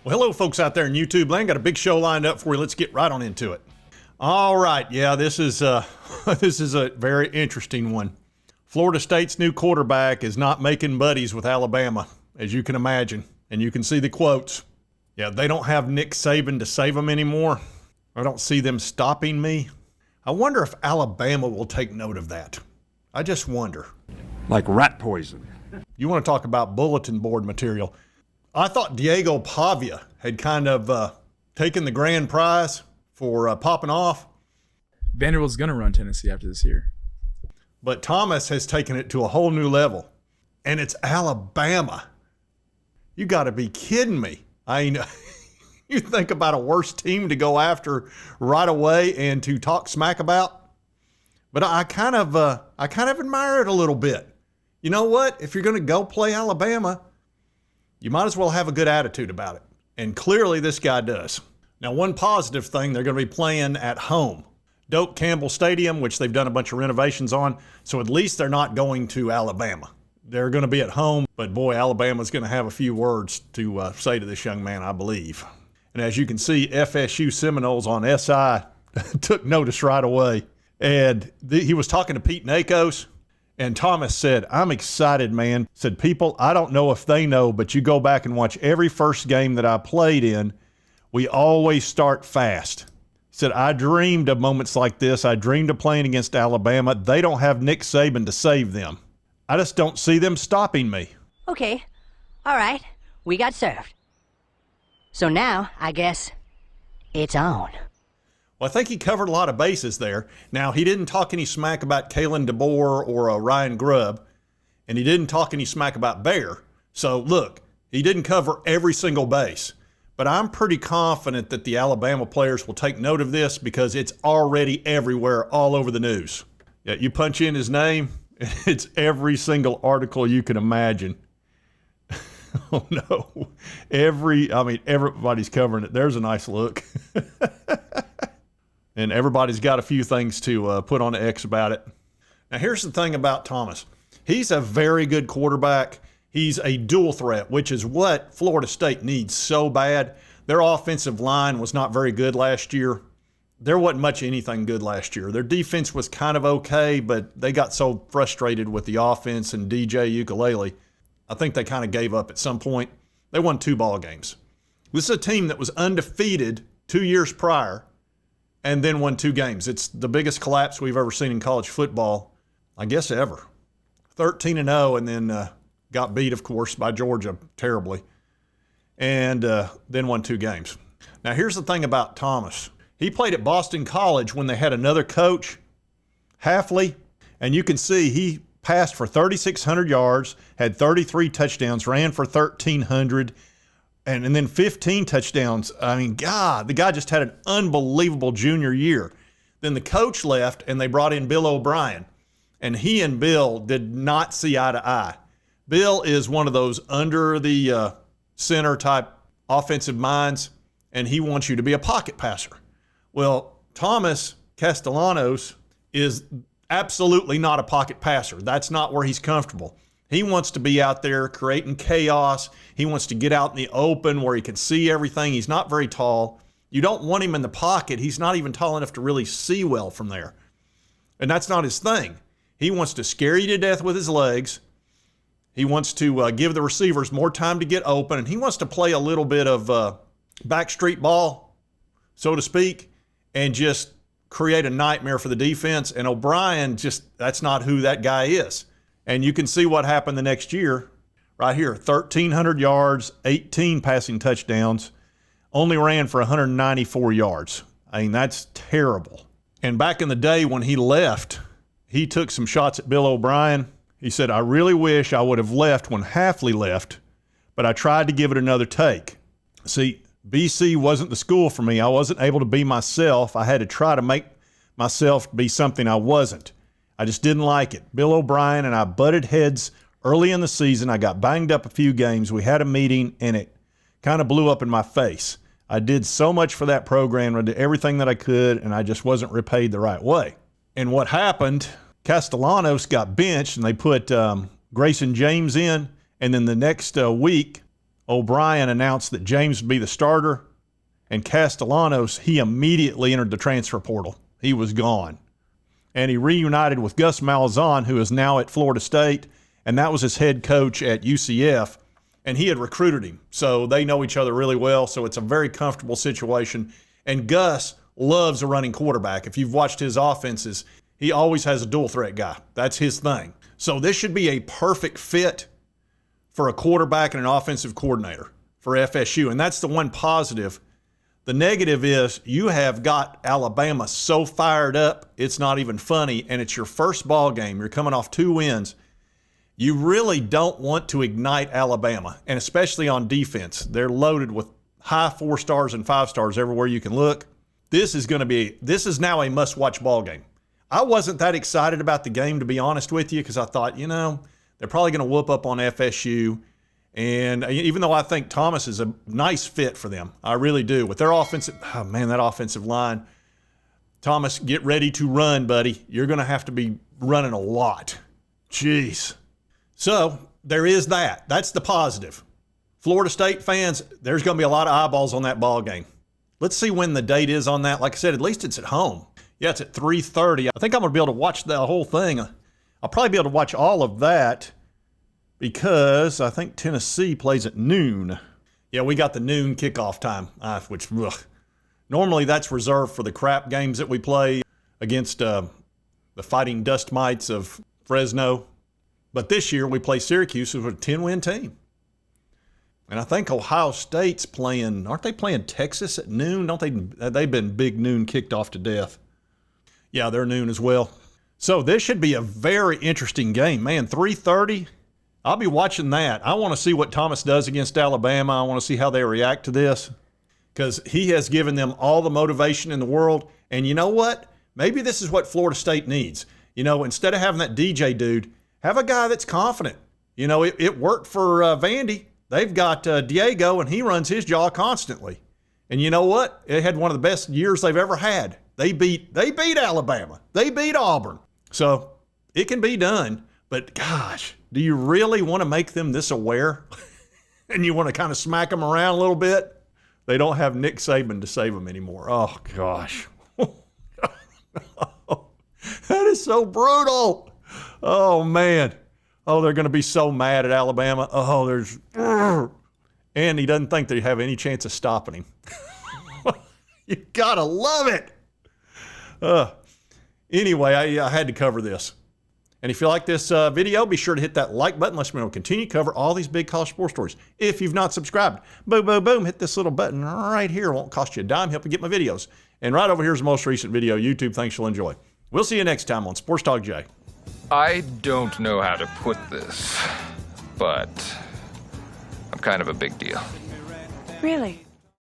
Well, hello, folks out there in YouTube land. Got a big show lined up for you. Let's get right on into it. All right, yeah, this is this is a very interesting one. Florida State's new quarterback is not making buddies with Alabama, as you can imagine, and you can see the quotes. Yeah, they don't have Nick Saban to save them anymore. I don't see them stopping me. I wonder if Alabama will take note of that. I just wonder. Like rat poison. You want to talk about bulletin board material? I thought Diego Pavia had kind of taken the grand prize for popping off. Vanderbilt's going to run Tennessee after this year. But Thomas has taken it to a whole new level. And it's Alabama. You got to be kidding me. I mean, you think about a worse team to go after right away and to talk smack about. But I kind of admire it a little bit. You know what? If you're going to go play Alabama, you might as well have a good attitude about it. And clearly this guy does. Now, one positive thing, they're going to be playing at home. Doak Campbell Stadium, which they've done a bunch of renovations on. So at least they're not going to Alabama. They're going to be at home. But boy, Alabama's going to have a few words to say to this young man, I believe. And as you can see, FSU Seminoles on SI took notice right away. And he was talking to Pete Nakos. And Thomas said, I'm excited, man. Said, people, I don't know if they know, but you go back and watch every first game that I played in, we always start fast. He said, I dreamed of moments like this. I dreamed of playing against Alabama. They don't have Nick Saban to save them. I just don't see them stopping me. Okay. All right. We got served. So now, I guess, it's on. Well, I think he covered a lot of bases there. Now, he didn't talk any smack about Kalen DeBoer or Ryan Grubb, and he didn't talk any smack about Bear. So, look, he didn't cover every single base. But I'm pretty confident that the Alabama players will take note of this because it's already everywhere, all over the news. Yeah, you punch in his name, it's every single article you can imagine. Oh, no. Everybody's covering it. There's a nice look. And everybody's got a few things to put on the X about it. Now, here's the thing about Thomas. He's a very good quarterback. He's a dual threat, which is what Florida State needs so bad. Their offensive line was not very good last year. There wasn't much anything good last year. Their defense was kind of okay, but they got so frustrated with the offense and DJ Ukulele, I think they kind of gave up at some point. They won 2 ball games. This is a team that was undefeated 2 years prior and then won 2 games. It's the biggest collapse we've ever seen in college football, I guess ever. 13-0 and then got beat, of course, by Georgia terribly, and then won 2 games. Now, here's the thing about Thomas. He played at Boston College when they had another coach, Hafley, and you can see he passed for 3,600 yards, had 33 touchdowns, ran for 1,300, and then 15 touchdowns. I mean, God, the guy just had an unbelievable junior year. Then the coach left, and they brought in Bill O'Brien, and he and Bill did not see eye to eye. Bill is one of those under the center type offensive minds, and he wants you to be a pocket passer. Well, Thomas Castellanos is absolutely not a pocket passer. That's not where he's comfortable. He wants to be out there creating chaos. He wants to get out in the open where he can see everything. He's not very tall. You don't want him in the pocket. He's not even tall enough to really see well from there. And that's not his thing. He wants to scare you to death with his legs. He wants to give the receivers more time to get open. And he wants to play a little bit of backstreet ball, so to speak, and just create a nightmare for the defense. And O'Brien, that's not who that guy is. And you can see what happened the next year right here. 1,300 yards, 18 passing touchdowns, only ran for 194 yards. I mean, that's terrible. And back in the day when he left, he took some shots at Bill O'Brien. He said, I really wish I would have left when Hafley left, but I tried to give it another take. See, BC wasn't the school for me. I wasn't able to be myself. I had to try to make myself be something I wasn't. I just didn't like it. Bill O'Brien and I butted heads early in the season. I got banged up a few games. We had a meeting, and it kind of blew up in my face. I did so much for that program. I did everything that I could, and I just wasn't repaid the right way. And what happened, Castellanos got benched, and they put Grayson James in, and then the next week, O'Brien announced that James would be the starter, and Castellanos, he immediately entered the transfer portal. He was gone. And he reunited with Gus Malzahn, who is now at Florida State, and that was his head coach at UCF, and he had recruited him. So they know each other really well, so it's a very comfortable situation. And Gus loves a running quarterback. If you've watched his offenses, he always has a dual threat guy. That's his thing. So this should be a perfect fit for a quarterback and an offensive coordinator for FSU, and that's the one positive. The negative is you have got Alabama so fired up, it's not even funny, and it's your first ball game. You're coming off 2 wins. You really don't want to ignite Alabama, and especially on defense. They're loaded with high 4 stars and 5 stars everywhere you can look. This is now a must-watch ball game. I wasn't that excited about the game, to be honest with you, because I thought, they're probably going to whoop up on FSU. And even though I think Thomas is a nice fit for them, I really do. With their offensive, that offensive line. Thomas, get ready to run, buddy. You're going to have to be running a lot. Jeez. So there is that. That's the positive. Florida State fans, there's going to be a lot of eyeballs on that ball game. Let's see when the date is on that. Like I said, at least it's at home. Yeah, it's at 3:30. I think I'm going to be able to watch the whole thing. I'll probably be able to watch all of that because I think Tennessee plays at noon. Yeah, we got the noon kickoff time, which normally that's reserved for the crap games that we play against the Fighting Dust Mites of Fresno. But this year we play Syracuse, who's a 10-win team. And I think Ohio State's playing, aren't they playing Texas at noon? They've been big noon kicked off to death. Yeah, they're noon as well. So this should be a very interesting game. Man, 3:30, I'll be watching that. I want to see what Thomas does against Alabama. I want to see how they react to this because he has given them all the motivation in the world. And you know what? Maybe this is what Florida State needs. Instead of having that DJ dude, have a guy that's confident. It worked for Vandy. They've got Diego, and he runs his jaw constantly. And you know what? It had one of the best years they've ever had. They beat Alabama. They beat Auburn. So it can be done. But gosh, do you really want to make them this aware? And you want to kind of smack them around a little bit? They don't have Nick Saban to save them anymore. Oh, gosh. That is so brutal. Oh, man. Oh, they're going to be so mad at Alabama. And he doesn't think they have any chance of stopping him. You got to love it. Anyway, I had to cover this. And if you like this video, be sure to hit that like button. Let's continue to cover all these big college sports stories. If you've not subscribed, boom, boom, boom, hit this little button right here. It won't cost you a dime. Help you get my videos. And right over here is the most recent video. YouTube, thanks, you'll enjoy. We'll see you next time on Sports Talk J. I don't know how to put this, but I'm kind of a big deal. Really?